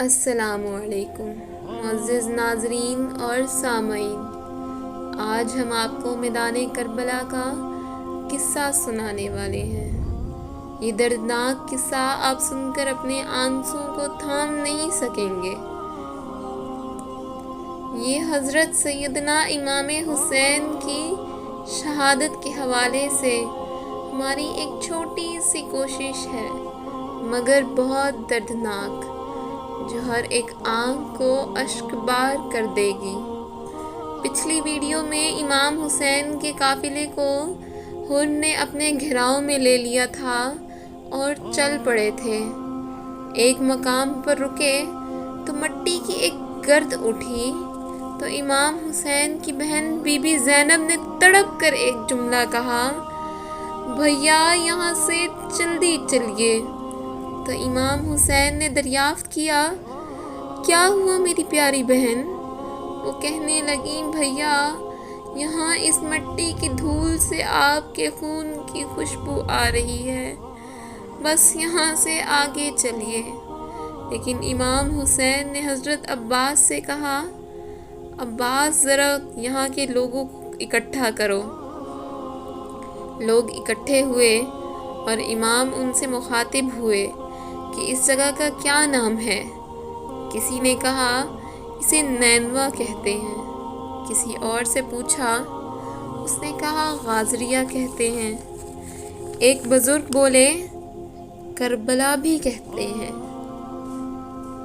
السلام علیکم معزز ناظرین اور سامعین، آج ہم آپ کو میدان کربلا کا قصہ سنانے والے ہیں۔ یہ دردناک قصہ آپ سن کر اپنے آنسوؤں کو تھام نہیں سکیں گے۔ یہ حضرت سیدنا امام حسین کی شہادت کے حوالے سے ہماری ایک چھوٹی سی کوشش ہے، مگر بہت دردناک، جو ہر ایک آنکھ کو اشک بار کر دے گی۔ پچھلی ویڈیو میں امام حسین کے قافلے کو ہر نے اپنے گھیراؤ میں لے لیا تھا اور چل پڑے تھے۔ ایک مقام پر رکے تو مٹی کی ایک گرد اٹھی، تو امام حسین کی بہن بی بی زینب نے تڑپ کر ایک جملہ کہا، بھیا یہاں سے جلدی چلیے۔ تو امام حسین نے دریافت کیا، کیا ہوا میری پیاری بہن؟ وہ کہنے لگیں، بھیا یہاں اس مٹی کی دھول سے آپ کے خون کی خوشبو آ رہی ہے، بس یہاں سے آگے چلیے۔ لیکن امام حسین نے حضرت عباس سے کہا، عباس ذرا یہاں کے لوگوں کو اکٹھا کرو۔ لوگ اکٹھے ہوئے اور امام ان سے مخاطب ہوئے کہ اس جگہ کا کیا نام ہے؟ کسی نے کہا، اسے نینوا کہتے ہیں۔ کسی اور سے پوچھا، اس نے کہا غازریہ کہتے ہیں۔ ایک بزرگ بولے، کربلا بھی کہتے ہیں۔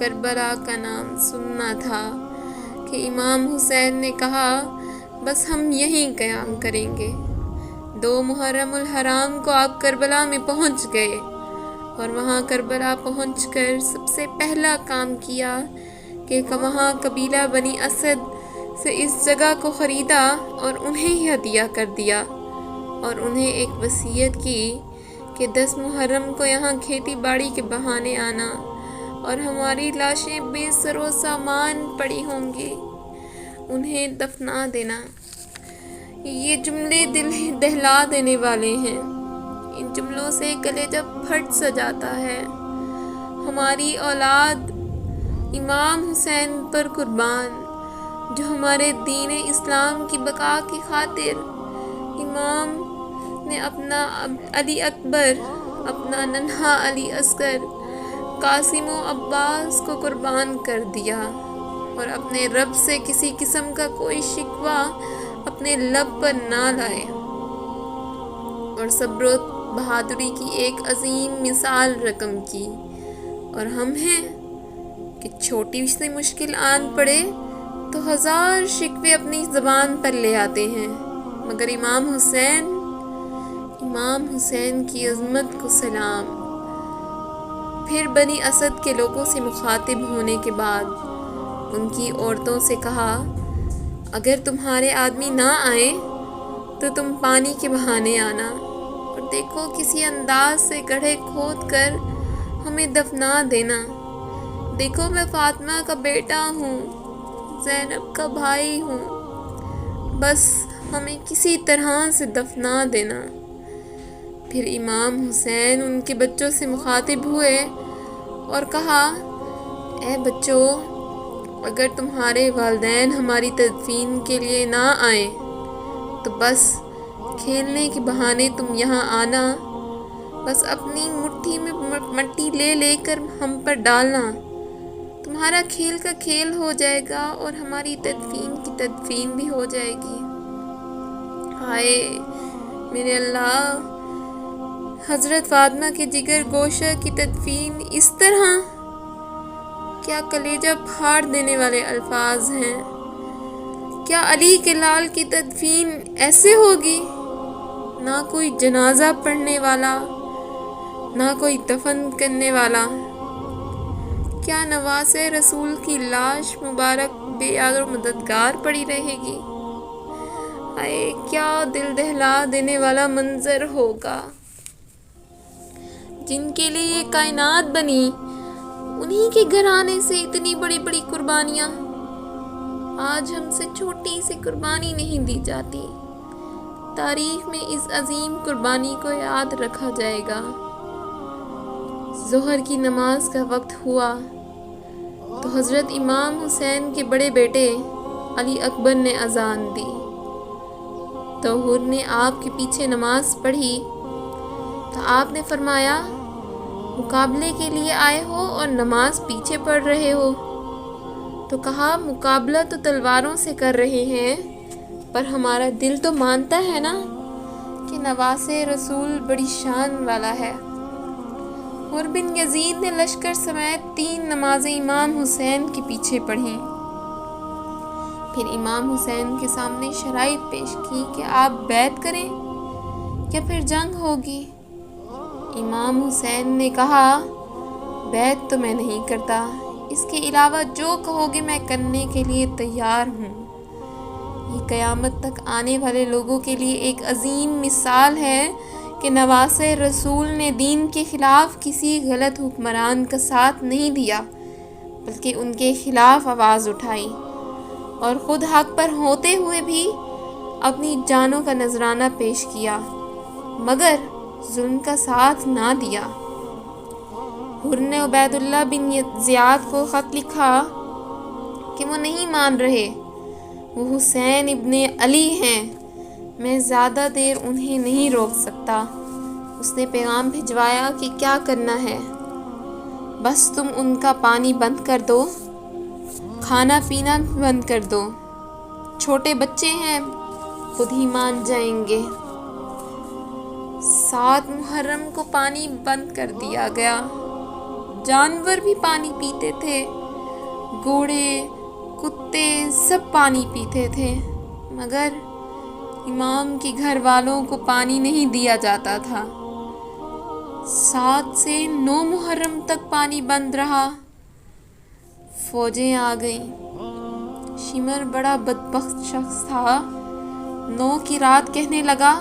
کربلا کا نام سننا تھا کہ امام حسین نے کہا، بس ہم یہیں قیام کریں گے۔ 2 محرم الحرام کو آپ کربلا میں پہنچ گئے اور وہاں کربلا پہنچ کر سب سے پہلا کام کیا کہ وہاں قبیلہ بنی اسد سے اس جگہ کو خریدا اور انہیں ہی ہدیہ کر دیا، اور انہیں ایک وصیت کی کہ 10 محرم کو یہاں کھیتی باڑی کے بہانے آنا، اور ہماری لاشیں بے سر و سامان پڑی ہوں گی، انہیں دفنا دینا۔ یہ جملے دل دہلا دینے والے ہیں۔ ان جملوں سے کلیجہ پھٹ سا جاتا ہے۔ ہماری اولاد امام حسین پر قربان، جو ہمارے دین اسلام کی بقا کی خاطر امام نے اپنا علی اکبر، اپنا ننھا علی اصغر، قاسم و عباس کو قربان کر دیا، اور اپنے رب سے کسی قسم کا کوئی شکوہ اپنے لب پر نہ لائے، اور صبر و بہادری کی ایک عظیم مثال رقم کی۔ اور ہم ہیں کہ چھوٹی سی مشکل آن پڑے تو 1000 شکوے اپنی زبان پر لے آتے ہیں، مگر امام حسین کی عظمت کو سلام۔ پھر بنی اسد کے لوگوں سے مخاطب ہونے کے بعد ان کی عورتوں سے کہا، اگر تمہارے آدمی نہ آئیں تو تم پانی کے بہانے آنا، اور دیکھو کسی انداز سے گڑھے کھود کر ہمیں دفنا دینا۔ دیکھو میں فاطمہ کا بیٹا ہوں، زینب کا بھائی ہوں، بس ہمیں کسی طرح سے دفنا دینا۔ پھر امام حسین ان کے بچوں سے مخاطب ہوئے اور کہا، اے بچوں، اگر تمہارے والدین ہماری تدفین کے لیے نہ آئیں تو بس کھیلنے کے بہانے تم یہاں آنا، بس اپنی مٹھی میں مٹی لے لے کر ہم پر ڈالنا، تمہارا کھیل کا کھیل ہو جائے گا اور ہماری تدفین کی تدفین بھی ہو جائے گی۔ ہائے میرے اللہ، حضرت فاطمہ کے جگر گوشہ کی تدفین اس طرح! کیا کلیجہ پھاڑ دینے والے الفاظ ہیں! کیا علی کے لال کی تدفین ایسے ہوگی؟ نہ کوئی جنازہ پڑھنے والا، نہ کوئی دفن کرنے والا۔ کیا نواسہ رسول کی لاش مبارک بے یار و مددگار پڑی رہے گی؟ ہائے کیا دل دہلا دینے والا منظر ہوگا! جن کے لیے یہ کائنات بنی، انہی کے گھرانے سے اتنی بڑی بڑی قربانیاں آج ہم سے چھوٹی سی قربانی نہیں دی جاتی۔ تاریخ میں اس عظیم قربانی کو یاد رکھا جائے گا۔ ظہر کی نماز کا وقت ہوا، تو حضرت امام حسین کے بڑے بیٹے علی اکبر نے اذان دی تو حر نے آپ کے پیچھے نماز پڑھی تو آپ نے فرمایا مقابلے کے لیے آئے ہو اور نماز پیچھے پڑھ رہے ہو؟ تو کہا مقابلہ تو تلواروں سے کر رہے ہیں پر ہمارا دل تو مانتا ہے نا کہ نواسے رسول بڑی شان والا ہے۔ حر بن یزید نے لشکر سمیت 3 نمازیں امام حسین کے پیچھے پڑھیں۔ پھر امام حسین کے سامنے شرائط پیش کی کہ آپ بیعت کریں یا پھر جنگ ہوگی۔ امام حسین نے کہا بیعت تو میں نہیں کرتا، اس کے علاوہ جو کہو گے میں کرنے کے لیے تیار ہوں۔ یہ قیامت تک آنے والے لوگوں کے لیے ایک عظیم مثال ہے کہ نواسے رسول نے دین کے خلاف کسی غلط حکمران کا ساتھ نہیں دیا بلکہ ان کے خلاف آواز اٹھائی اور خود حق پر ہوتے ہوئے بھی اپنی جانوں کا نذرانہ پیش کیا مگر ظلم کا ساتھ نہ دیا۔ حر نے عبید اللہ بن زیاد کو خط لکھا کہ وہ نہیں مان رہے، وہ حسین ابن علی ہیں، میں زیادہ دیر انہیں نہیں روک سکتا۔ اس نے پیغام بھجوایا کہ کیا کرنا ہے، بس تم ان کا پانی بند کر دو، کھانا پینا بند کر دو، چھوٹے بچے ہیں خود ہی مان جائیں گے۔ 7 محرم کو پانی بند کر دیا گیا۔ جانور بھی پانی پیتے تھے، گھوڑے کتے سب پانی پیتے تھے مگر امام کے گھر والوں کو پانی نہیں دیا جاتا تھا۔ 7 سے 9 محرم تک پانی بند رہا۔ فوجیں آ گئیں۔ شمر بڑا بدبخت شخص تھا، 9 کی رات کہنے لگا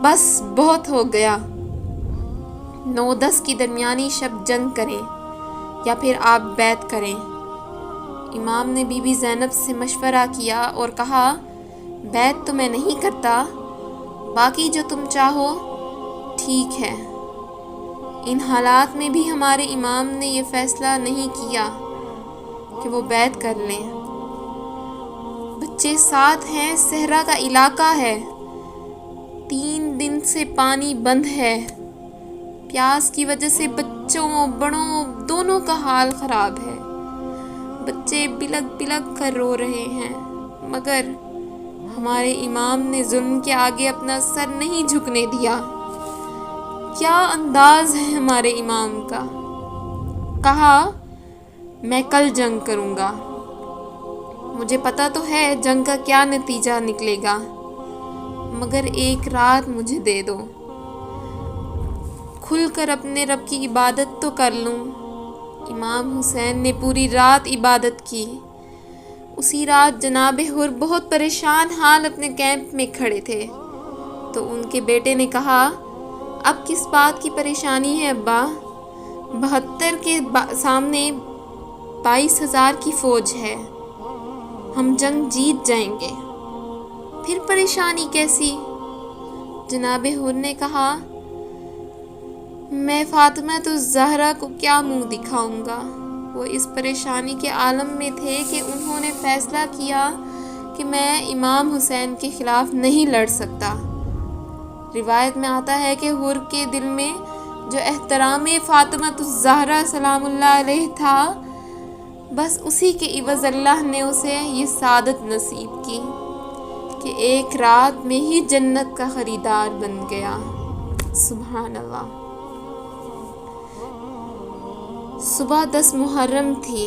بس بہت ہو گیا، 9-10 کی درمیانی شب جنگ کریں یا پھر آپ بیعت کریں۔ امام نے بی بی زینب سے مشورہ کیا اور کہا بیعت تو میں نہیں کرتا، باقی جو تم چاہو ٹھیک ہے۔ ان حالات میں بھی ہمارے امام نے یہ فیصلہ نہیں کیا کہ وہ بیعت کر لیں۔ بچے ساتھ ہیں، صحرا کا علاقہ ہے، 3 دن سے پانی بند ہے، پیاس کی وجہ سے بچوں بڑوں دونوں کا حال خراب ہے، بچے بلک بلک کر رو رہے ہیں مگر ہمارے امام نے ظلم کے آگے اپنا سر نہیں جھکنے دیا۔ کیا انداز ہے ہمارے امام کا! کہا میں کل جنگ کروں گا، مجھے پتا تو ہے جنگ کا کیا نتیجہ نکلے گا مگر ایک رات مجھے دے دو، کھل کر اپنے رب کی عبادت تو کر لوں۔ امام حسین نے پوری رات عبادت کی۔ اسی رات جناب حر بہت پریشان حال اپنے کیمپ میں کھڑے تھے تو ان کے بیٹے نے کہا اب کس بات کی پریشانی ہے ابا؟ 72 کے سامنے 22,000 کی فوج ہے، ہم جنگ جیت جائیں گے، پھر پریشانی کیسی؟ جناب حر نے کہا میں فاطمہ الزہرا کو کیا منہ دکھاؤں گا، وہ اس پریشانی کے عالم میں تھے کہ انہوں نے فیصلہ کیا کہ میں امام حسین کے خلاف نہیں لڑ سکتا۔ روایت میں آتا ہے کہ حر کے دل میں جو احترام فاطمہ الزہرا سلام اللہ علیہ تھا بس اسی کے عوض اللہ نے اسے یہ سعادت نصیب کی کہ ایک رات میں ہی جنت کا خریدار بن گیا۔ سبحان اللہ۔ صبح 10 محرم تھی۔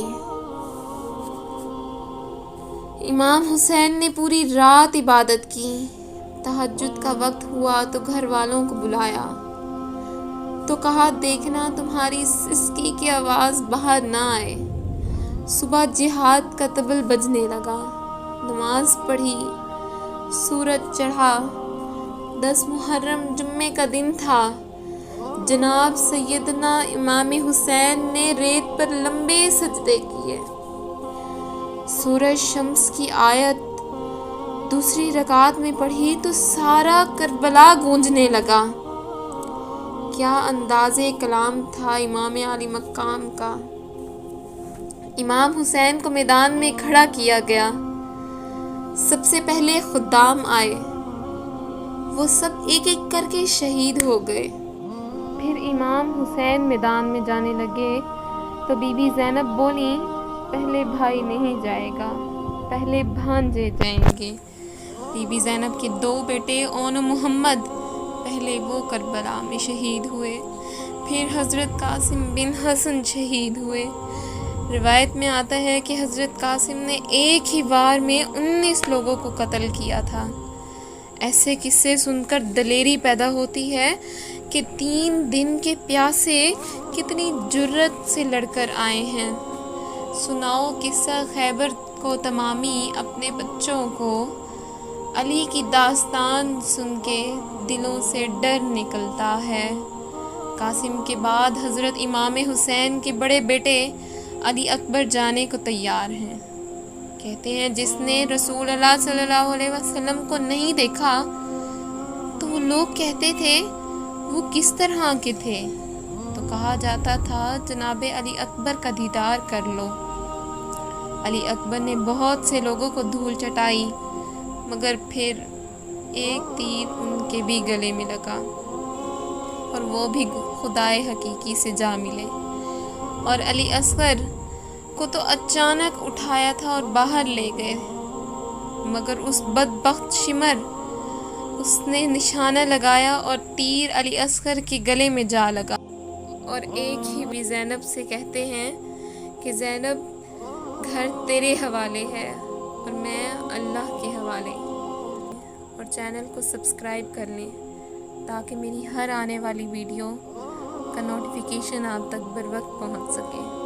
امام حسین نے پوری رات عبادت کی۔ تہجد کا وقت ہوا تو گھر والوں کو بلایا تو کہا دیکھنا تمہاری سسکی کی آواز باہر نہ آئے۔ صبح جہاد کا طبل بجنے لگا، نماز پڑھی، سورج چڑھا۔ 10 محرم جمعے کا دن تھا۔ جناب سیدنا امام حسین نے ریت پر لمبے سجدے کیے۔ سورج شمس کی آیت دوسری رکعت میں پڑھی تو سارا کربلا گونجنے لگا۔ کیا انداز کلام تھا امام علی مقام کا! امام حسین کو میدان میں کھڑا کیا گیا۔ سب سے پہلے خدام آئے، وہ سب ایک ایک کر کے شہید ہو گئے۔ پھر امام حسین میدان میں جانے لگے تو بی بی زینب بولی، پہلے بھائی نہیں جائے گا، پہلے بھانجے جائیں گے۔ بی بی زینب کے 2 بیٹے اون و محمد پہلے وہ کربلا میں شہید ہوئے، پھر حضرت قاسم بن حسن شہید ہوئے۔ روایت میں آتا ہے کہ حضرت قاسم نے ایک ہی وار میں 19 لوگوں کو قتل کیا تھا۔ ایسے قصے سن کر دلیری پیدا ہوتی ہے کہ 3 دن کے پیاسے کتنی جرأت سے لڑ کر آئے ہیں۔ سناؤ قصہ خیبر کو تمامی اپنے بچوں کو۔ علی کی داستان سن کے دلوں سے ڈر نکلتا ہے۔ قاسم کے بعد حضرت امام حسین کے بڑے بیٹے علی اکبر جانے کو تیار ہیں۔ کہتے ہیں جس نے رسول اللہ صلی اللہ علیہ وسلم کو نہیں دیکھا تو وہ لوگ کہتے تھے وہ کس طرح کے تھے، تو کہا جاتا تھا جناب علی اکبر کا دیدار کر لو۔ علی اکبر نے بہت سے لوگوں کو دھول چٹائی، مگر پھر ایک تیر ان کے بھی گلے میں لگا اور وہ بھی خدائے حقیقی سے جا ملے۔ اور علی اصغر کو تو اچانک اٹھایا تھا اور باہر لے گئے، مگر اس بدبخت شمر اس نے نشانہ لگایا اور تیر علی اصغر کے گلے میں جا لگا۔ اور ایک ہی بھی زینب سے کہتے ہیں کہ زینب گھر تیرے حوالے ہے اور میں اللہ کے حوالے۔ اور چینل کو سبسکرائب کر لیں تاکہ میری ہر آنے والی ویڈیو کا نوٹیفیکیشن آپ تک بر وقت پہنچ سکے۔